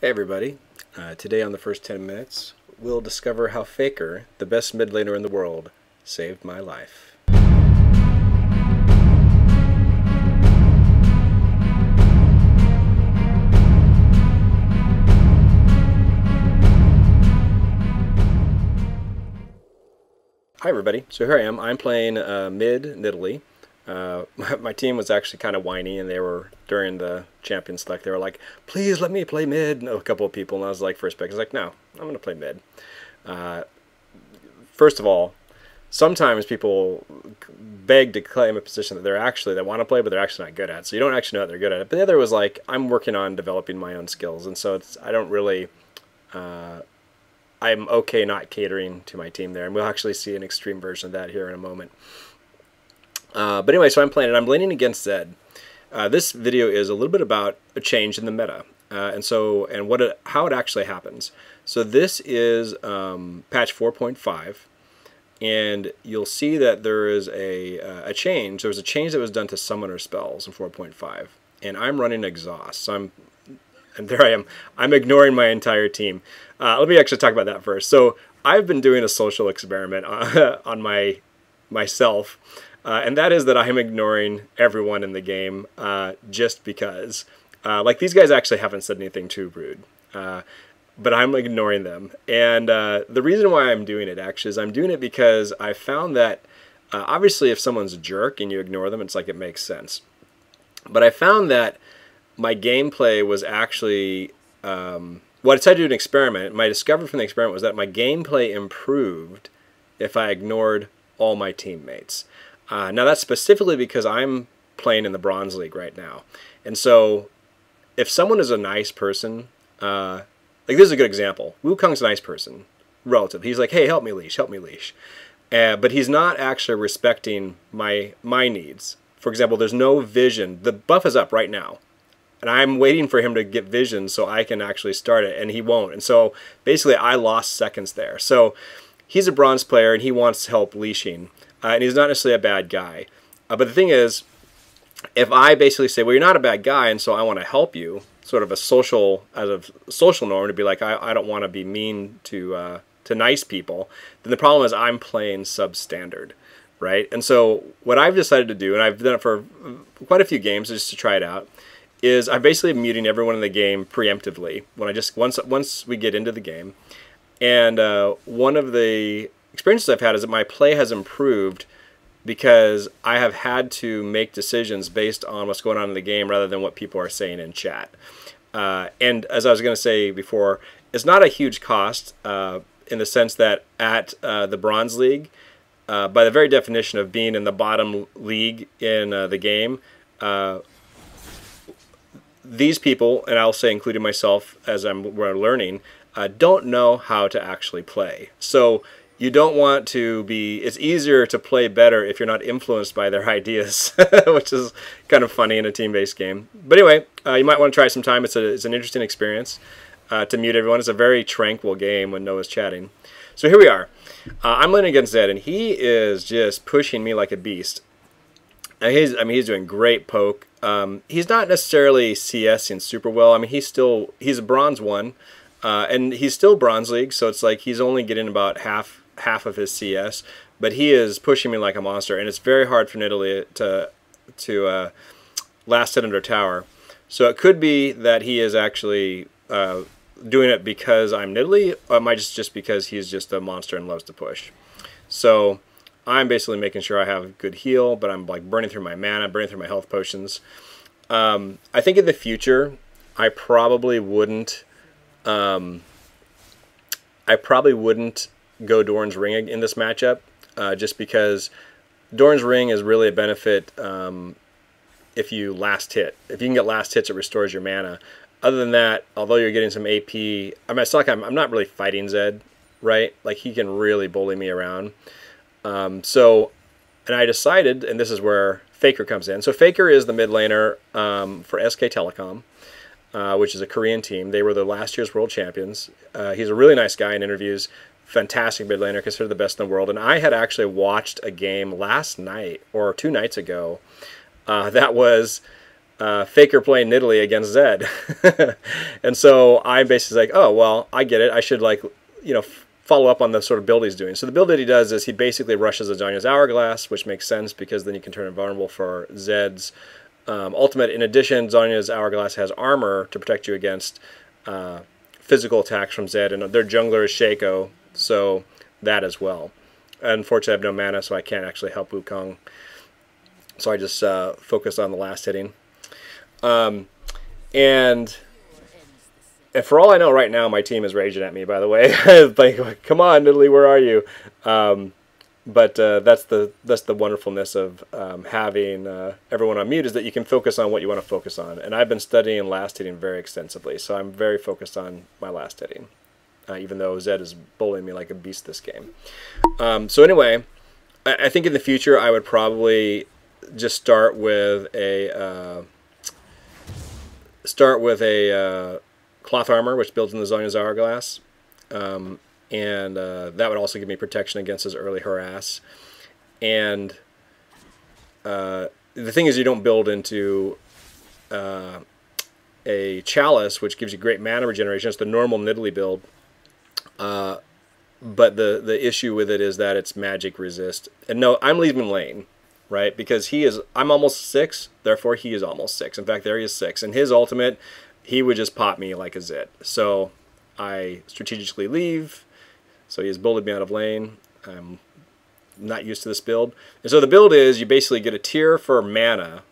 Hey everybody, today on the first 10 minutes, we'll discover how Faker, the best mid laner in the world, saved my life. Hi everybody, so here I am. I'm playing mid Nidalee. My team was actually kind of whiny, and they were, during the champion select, they were like, please let me play mid, and a couple of people, and I was like, first pick, I was like, no, I'm going to play mid. First of all, sometimes people beg to claim a position that they want to play, but they're actually not good at, so you don't actually know that they're good at it. But the other was like, I'm working on developing my own skills, and so I don't really... I'm okay not catering to my team there, and we'll actually see an extreme version of that here in a moment. But anyway, so I'm playing, and I'm laning against Zed. This video is a little bit about a change in the meta, how it actually happens. So this is patch 4.5, and you'll see that there is a change. There was a change that was done to summoner spells in 4.5, and I'm running Exhaust, so and there I am. I'm ignoring my entire team. Let me actually talk about that first. So I've been doing a social experiment on myself, and that is that I'm ignoring everyone in the game just because. Like, these guys actually haven't said anything too rude, but I'm ignoring them. And the reason why I'm doing it actually is I'm doing it because I found that obviously if someone's a jerk and you ignore them, it's like it makes sense. But I found that my gameplay was actually, well, I decided to do an experiment. My discovery from the experiment was that my gameplay improved if I ignored all my teammates. Now that's specifically because I'm playing in the Bronze League right now. And so if someone is a nice person, like this is a good example. Wukong's a nice person, relative. He's like, hey, help me leash, help me leash. But he's not actually respecting my needs. For example, there's no vision. The buff is up right now, and I'm waiting for him to get vision so I can actually start it, and he won't. And so basically I lost seconds there. So he's a bronze player, and he wants help leashing, and he's not necessarily a bad guy. But the thing is, if I basically say, well, you're not a bad guy, and so I want to help you, sort of as a social norm, to be like, I don't want to be mean to nice people, then the problem is I'm playing substandard, right? And so what I've decided to do, and I've done it for quite a few games just to try it out, is I'm basically muting everyone in the game preemptively when once we get into the game. And one of the experiences I've had is that my play has improved because I have had to make decisions based on what's going on in the game rather than what people are saying in chat. And as I was going to say before, it's not a huge cost in the sense that at the Bronze League, by the very definition of being in the bottom league in the game, these people, and I'll say including myself as we're learning, don't know how to actually play. So you don't want to be... It's easier to play better if you're not influenced by their ideas, which is kind of funny in a team-based game. But anyway, you might want to try it sometime. It's an interesting experience to mute everyone. It's a very tranquil game when Noah's chatting. So here we are. I'm laning against Zed, and he is just pushing me like a beast. And he's doing great poke. He's not necessarily CSing super well. I mean, he's a bronze 1, and he's still Bronze League, so it's like he's only getting about half of his CS, but he is pushing me like a monster, and it's very hard for Nidalee to last hit under tower. So it could be that he is actually doing it because I'm Nidalee, or it might just because he's just a monster and loves to push. So I'm basically making sure I have good heal, but I'm like burning through my mana, burning through my health potions. I think in the future, I probably wouldn't go Doran's Ring in this matchup, just because Doran's Ring is really a benefit if you last hit. If you can get last hits, it restores your mana. Other than that, although you're getting some AP, I mean, it's like I'm not really fighting Zed, right? Like, he can really bully me around. And I decided, and this is where Faker comes in. So Faker is the mid laner for SK Telecom, which is a Korean team. They were the last year's world champions. He's a really nice guy in interviews. Fantastic mid laner, considered the best in the world. And I had actually watched a game last night, or 2 nights ago, that was Faker playing Nidalee against Zed. And so I'm basically like, oh, well, I get it. I should, like, you know, follow up on the sort of build he's doing. So the build that he does is he basically rushes Zhonya's Hourglass, which makes sense because then you can turn invulnerable for Zed's ultimate. In addition, Zhonya's Hourglass has armor to protect you against physical attacks from Zed, and their jungler is Shaco, so that as well. Unfortunately, I have no mana, so I can't actually help Wukong. So I just focus on the last hitting. And for all I know right now, my team is raging at me, by the way. Like, come on, Nidalee, where are you? But that's the wonderfulness of having everyone on mute, is that you can focus on what you want to focus on. And I've been studying last hitting very extensively, so I'm very focused on my last hitting, even though Zed is bullying me like a beast this game. So anyway, I think in the future I would probably just start with a cloth armor, which builds in the Zhonya's Hourglass. And that would also give me protection against his early harass. And the thing is, you don't build into a Chalice, which gives you great mana regeneration. It's the normal Nidalee build. But the issue with it is that it's magic resist. And no, I'm leaving lane, right? Because I'm almost 6, therefore he is almost 6. In fact, there he is 6. And his ultimate, he would just pop me like a zit. So I strategically leave. So he has bullied me out of lane. I'm not used to this build. And so the build is, you basically get a tier for mana.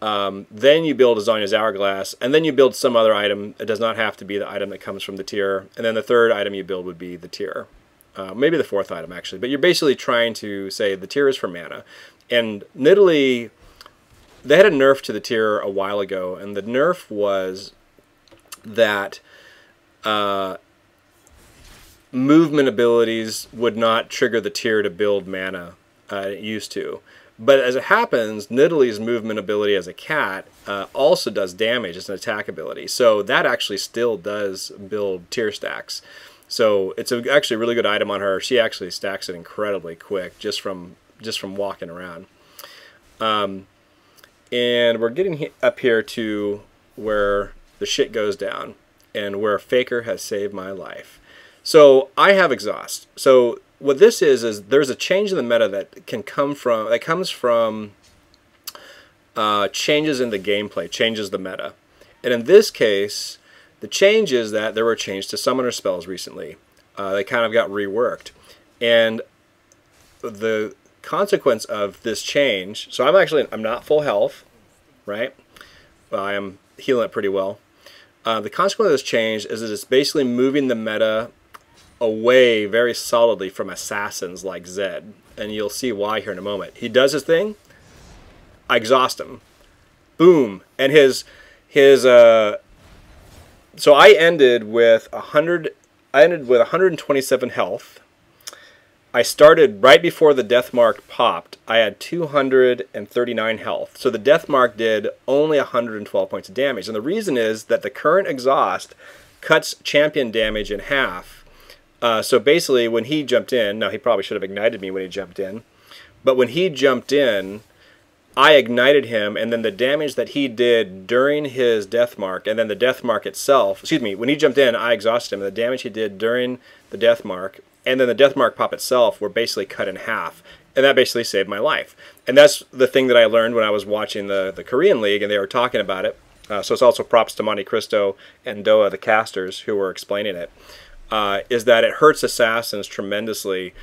Then you build a Zhonya's Hourglass. And then you build some other item. It does not have to be the item that comes from the tier. And then the third item you build would be the tier. Maybe the fourth item, actually. But you're basically trying to say the tier is for mana. And Nidalee, they had a nerf to the tier a while ago. And the nerf was that movement abilities would not trigger the tier to build mana. It used to. But as it happens, Nidalee's movement ability as a cat also does damage as an attack ability. So that actually still does build tier stacks. So it's actually a really good item on her. She actually stacks it incredibly quick just from walking around. And we're getting up here to where the shit goes down and where Faker has saved my life. So I have exhaust. So what this is there's a change in the meta that comes from changes in the gameplay, changes the meta. And in this case, the change is that there were changes to summoner spells recently. They kind of got reworked. And the consequence of this change, so I'm not full health, right? Well, I am healing it pretty well. The consequence of this change is that it's basically moving the meta away very solidly from assassins like Zed. And you'll see why here in a moment. He does his thing, I exhaust him. Boom. And so I ended with 127 health. I started right before the death mark popped. I had 239 health. So the death mark did only 112 points of damage. And the reason is that the current exhaust cuts champion damage in half. So basically when he jumped in, now he probably should have ignited me when he jumped in, but when he jumped in, I ignited him, and then the damage that he did during his death mark, and then the death mark itself, excuse me, when he jumped in, I exhausted him, and the damage he did during the death mark, and then the death mark pop itself were basically cut in half. And that basically saved my life. And that's the thing that I learned when I was watching the Korean League, and they were talking about it. So it's also props to Monte Cristo and Doa, the casters, who were explaining it. Is that it hurts assassins tremendously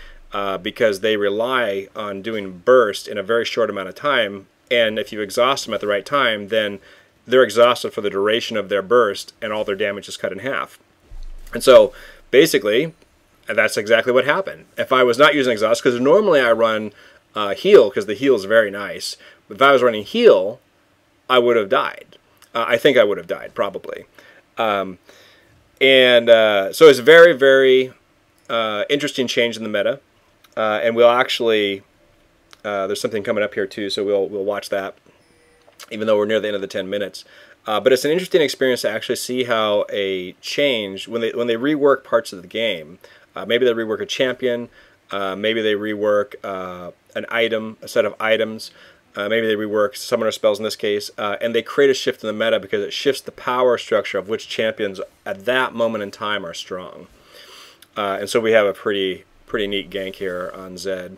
because they rely on doing burst in a very short amount of time, and if you exhaust them at the right time, then they're exhausted for the duration of their burst, and all their damage is cut in half. And so, basically, that's exactly what happened. If I was not using exhaust, because normally I run heal, because the heal is very nice, but if I was running heal, I would have died. I think I would have died, probably. So it's a very, very interesting change in the meta, and we'll actually there's something coming up here too, so we'll watch that, even though we're near the end of the 10 minutes. But it's an interesting experience to actually see how a change, when they rework parts of the game, maybe they rework a champion, maybe they rework an item, a set of items. maybe they rework summoner spells in this case, and they create a shift in the meta because it shifts the power structure of which champions at that moment in time are strong. And so we have a pretty neat gank here on Zed.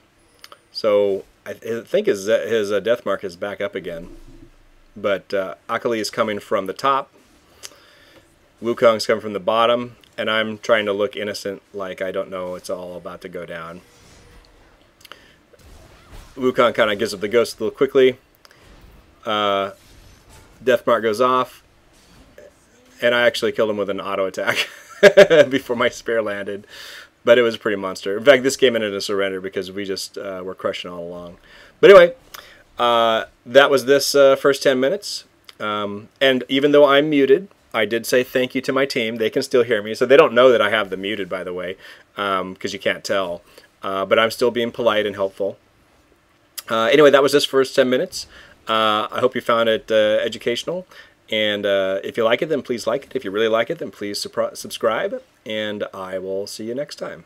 So I think his death mark is back up again. But Akali is coming from the top. Wukong's coming from the bottom. And I'm trying to look innocent like I don't know it's all about to go down. Wukong kind of gives up the ghost a little quickly. Death mark goes off. And I actually killed him with an auto attack before my spear landed. But it was a pretty monster. In fact, this game ended in a surrender because we just were crushing all along. But anyway, that was this first 10 minutes. And even though I'm muted, I did say thank you to my team. They can still hear me. So they don't know that I have them muted, by the way, because you can't tell. But I'm still being polite and helpful. Anyway, that was this first 10 minutes. I hope you found it educational. And if you like it, then please like it. If you really like it, then please subscribe. And I will see you next time.